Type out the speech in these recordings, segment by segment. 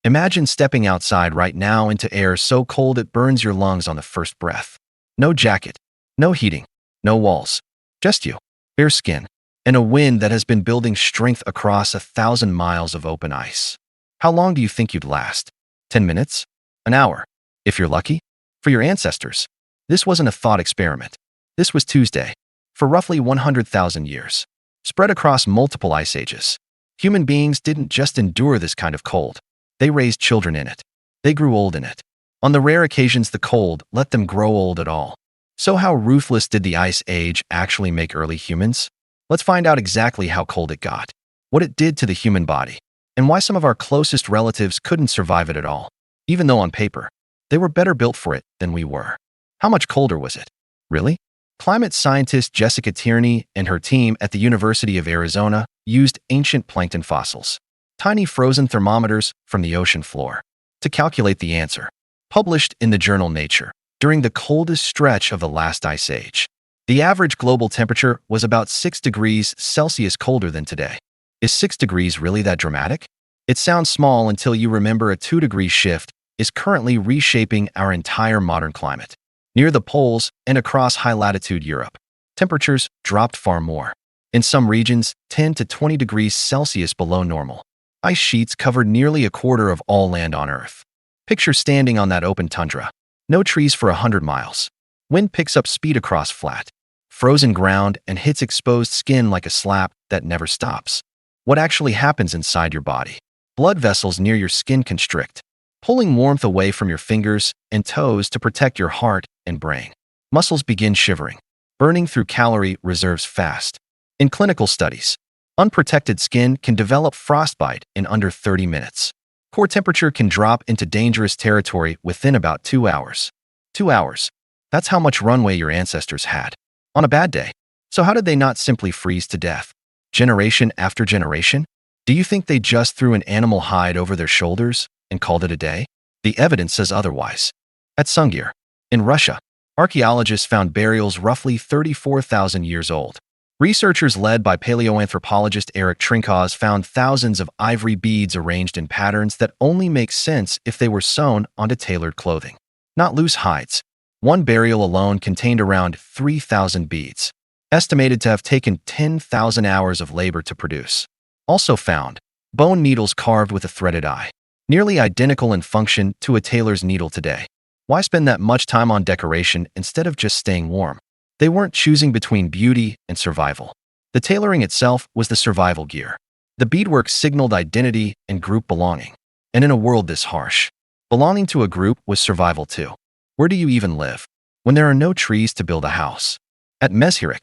Imagine stepping outside right now into air so cold it burns your lungs on the first breath. No jacket, no heating, no walls. Just you, bare skin, and a wind that has been building strength across 1,000 miles of open ice. How long do you think you'd last? 10 minutes? An hour? If you're lucky? For your ancestors, this wasn't a thought experiment. This was Tuesday, for roughly 100,000 years, spread across multiple ice ages. Human beings didn't just endure this kind of cold. They raised children in it. They grew old in it. On the rare occasions the cold let them grow old at all. So how ruthless did the Ice Age actually make early humans? Let's find out exactly how cold it got, what it did to the human body, and why some of our closest relatives couldn't survive it at all, even though on paper, they were better built for it than we were. How much colder was it? Really? Climate scientist Jessica Tierney and her team at the University of Arizona used ancient plankton fossils, tiny frozen thermometers from the ocean floor, to calculate the answer. Published in the journal Nature, during the coldest stretch of the last ice age, the average global temperature was about 6 degrees Celsius colder than today. Is 6 degrees really that dramatic? It sounds small until you remember a 2-degree shift is currently reshaping our entire modern climate. Near the poles and across high-latitude Europe, temperatures dropped far more. In some regions, 10 to 20 degrees Celsius below normal. Ice sheets covered nearly a quarter of all land on Earth. Picture standing on that open tundra. No trees for 100 miles. Wind picks up speed across flat, frozen ground and hits exposed skin like a slap that never stops. What actually happens inside your body? Blood vessels near your skin constrict, pulling warmth away from your fingers and toes to protect your heart and brain. Muscles begin shivering, burning through calorie reserves fast. In clinical studies, unprotected skin can develop frostbite in under 30 minutes. Core temperature can drop into dangerous territory within about 2 hours. 2 hours. That's how much runway your ancestors had. On a bad day. So how did they not simply freeze to death? Generation after generation? Do you think they just threw an animal hide over their shoulders and called it a day? The evidence says otherwise. At Sunghir, in Russia, archaeologists found burials roughly 34,000 years old. Researchers led by paleoanthropologist Erik Trinkaus found thousands of ivory beads arranged in patterns that only make sense if they were sewn onto tailored clothing, not loose hides. One burial alone contained around 3,000 beads, estimated to have taken 10,000 hours of labor to produce. Also found, bone needles carved with a threaded eye, nearly identical in function to a tailor's needle today. Why spend that much time on decoration instead of just staying warm? They weren't choosing between beauty and survival. The tailoring itself was the survival gear. The beadwork signaled identity and group belonging. And in a world this harsh, belonging to a group was survival too. Where do you even live when there are no trees to build a house? At Sunghir,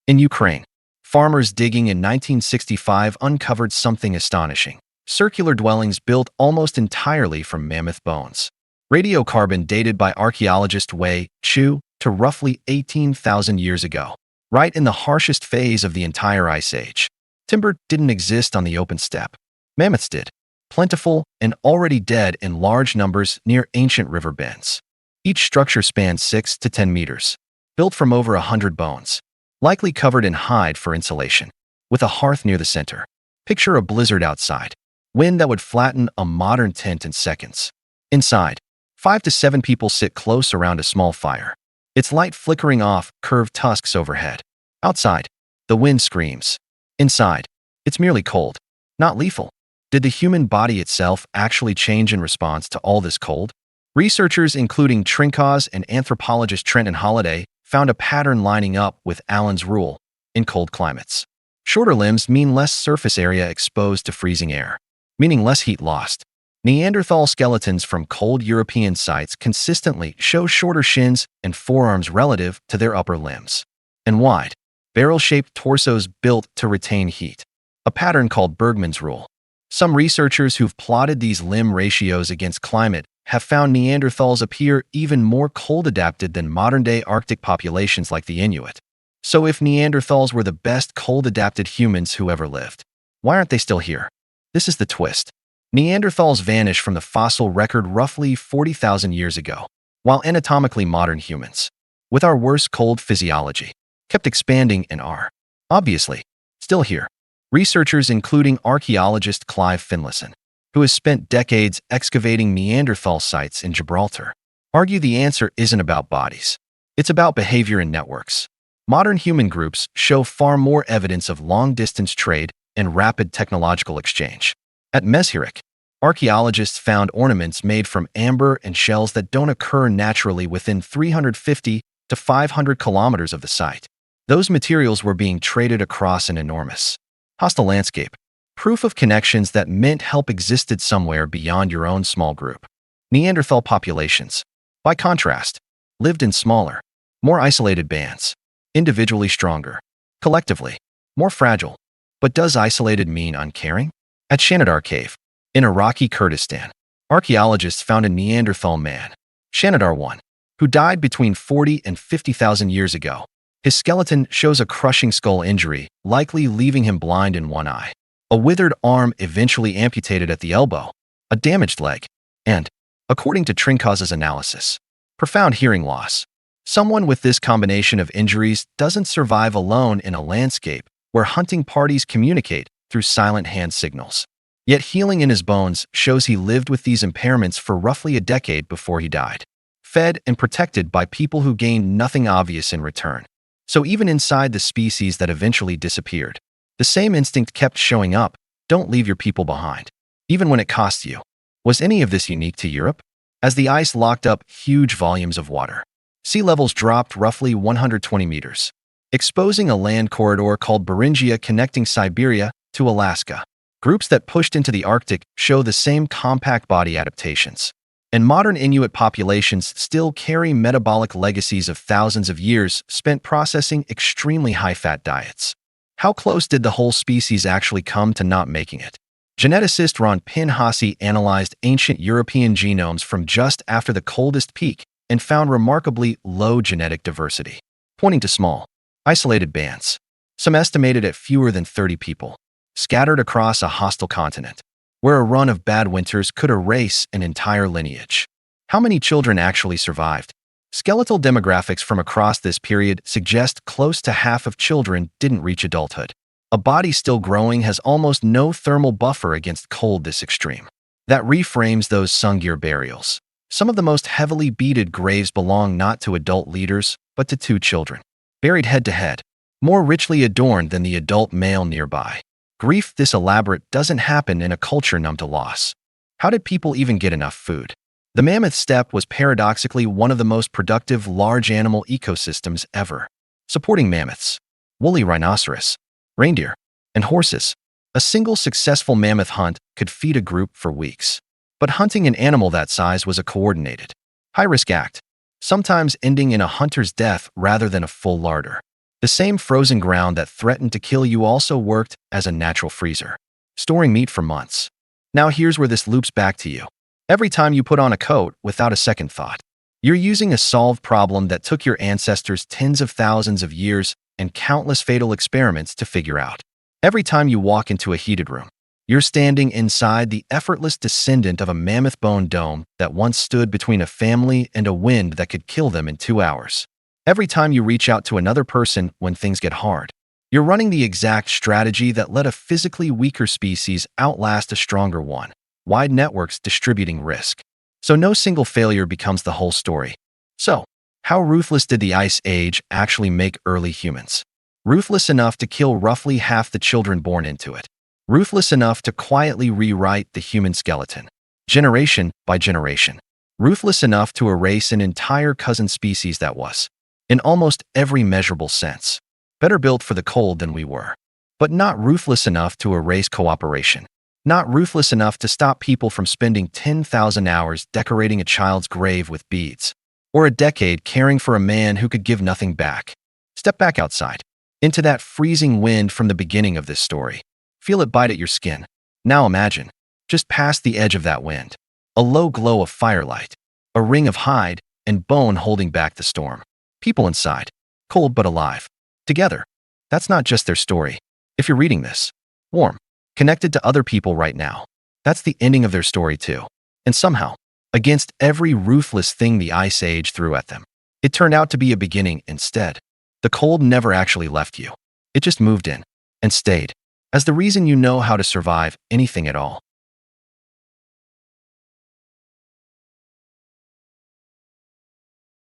in Ukraine, farmers digging in 1965 uncovered something astonishing. Circular dwellings built almost entirely from mammoth bones. Radiocarbon dated by archaeologist Wei Chu to roughly 18,000 years ago, right in the harshest phase of the entire Ice Age. Timber didn't exist on the open steppe. Mammoths did, plentiful and already dead in large numbers near ancient river bends. Each structure spanned 6 to 10 meters, built from over 100 bones, likely covered in hide for insulation, with a hearth near the center. Picture a blizzard outside, wind that would flatten a modern tent in seconds. Inside, 5 to 7 people sit close around a small fire, its light flickering off curved tusks overhead. Outside, the wind screams. Inside, it's merely cold, not lethal. Did the human body itself actually change in response to all this cold? Researchers including Trinkaus and anthropologist Trenton Holliday found a pattern lining up with Allen's rule in cold climates. Shorter limbs mean less surface area exposed to freezing air, meaning less heat lost. Neanderthal skeletons from cold European sites consistently show shorter shins and forearms relative to their upper limbs, and wide, barrel-shaped torsos built to retain heat, a pattern called Bergmann's rule. Some researchers who've plotted these limb ratios against climate have found Neanderthals appear even more cold-adapted than modern-day Arctic populations like the Inuit. So if Neanderthals were the best cold-adapted humans who ever lived, why aren't they still here? This is the twist. Neanderthals vanished from the fossil record roughly 40,000 years ago, while anatomically modern humans, with our worst cold physiology, kept expanding and are, obviously, still here. Researchers including archaeologist Clive Finlayson who has spent decades excavating Neanderthal sites in Gibraltar, argue the answer isn't about bodies. It's about behavior and networks. Modern human groups show far more evidence of long-distance trade and rapid technological exchange. At Mezhirek, archaeologists found ornaments made from amber and shells that don't occur naturally within 350 to 500 kilometers of the site. Those materials were being traded across an enormous, hostile landscape, proof of connections that meant help existed somewhere beyond your own small group. Neanderthal populations, by contrast, lived in smaller, more isolated bands, individually stronger, collectively more fragile. But does isolated mean uncaring? At Shanidar Cave, in Iraqi Kurdistan, archaeologists found a Neanderthal man, Shanidar I, who died between 40 and 50,000 years ago. His skeleton shows a crushing skull injury, likely leaving him blind in one eye, a withered arm eventually amputated at the elbow, a damaged leg, and, according to Trinkaus' analysis, profound hearing loss. Someone with this combination of injuries doesn't survive alone in a landscape where hunting parties communicate through silent hand signals. Yet healing in his bones shows he lived with these impairments for roughly a decade before he died, fed and protected by people who gained nothing obvious in return. So even inside the species that eventually disappeared, the same instinct kept showing up: don't leave your people behind, even when it costs you. Was any of this unique to Europe? As the ice locked up huge volumes of water, sea levels dropped roughly 120 meters, exposing a land corridor called Beringia connecting Siberia to Alaska. Groups that pushed into the Arctic show the same compact body adaptations, and modern Inuit populations still carry metabolic legacies of thousands of years spent processing extremely high-fat diets. How close did the whole species actually come to not making it? Geneticist Ron Pinhasi analyzed ancient European genomes from just after the coldest peak and found remarkably low genetic diversity, pointing to small, isolated bands, some estimated at fewer than 30 people, scattered across a hostile continent, where a run of bad winters could erase an entire lineage. How many children actually survived? Skeletal demographics from across this period suggest close to half of children didn't reach adulthood. A body still growing has almost no thermal buffer against cold this extreme. That reframes those Sunghir burials. Some of the most heavily beaded graves belong not to adult leaders, but to two children, buried head to head, more richly adorned than the adult male nearby. Grief this elaborate doesn't happen in a culture numb to loss. How did people even get enough food? The mammoth steppe was paradoxically one of the most productive large animal ecosystems ever, supporting mammoths, woolly rhinoceros, reindeer, and horses. A single successful mammoth hunt could feed a group for weeks. But hunting an animal that size was a coordinated, high-risk act, sometimes ending in a hunter's death rather than a full larder. The same frozen ground that threatened to kill you also worked as a natural freezer, storing meat for months. Now here's where this loops back to you. Every time you put on a coat without a second thought, you're using a solved problem that took your ancestors tens of thousands of years and countless fatal experiments to figure out. Every time you walk into a heated room, you're standing inside the effortless descendant of a mammoth-bone dome that once stood between a family and a wind that could kill them in 2 hours. Every time you reach out to another person when things get hard, you're running the exact strategy that let a physically weaker species outlast a stronger one. Wide networks distributing risk. So no single failure becomes the whole story. So, how ruthless did the Ice Age actually make early humans? Ruthless enough to kill roughly half the children born into it. Ruthless enough to quietly rewrite the human skeleton, generation by generation. Ruthless enough to erase an entire cousin species that was, in almost every measurable sense, better built for the cold than we were. But not ruthless enough to erase cooperation. Not ruthless enough to stop people from spending 10,000 hours decorating a child's grave with beads, or a decade caring for a man who could give nothing back. Step back outside, into that freezing wind from the beginning of this story. Feel it bite at your skin. Now imagine, just past the edge of that wind, a low glow of firelight, a ring of hide and bone holding back the storm. People inside, cold but alive, together. That's not just their story. If you're reading this, warm, connected to other people right now, that's the ending of their story too. And somehow, against every ruthless thing the Ice Age threw at them, it turned out to be a beginning instead. The cold never actually left you. It just moved in and stayed as the reason you know how to survive anything at all.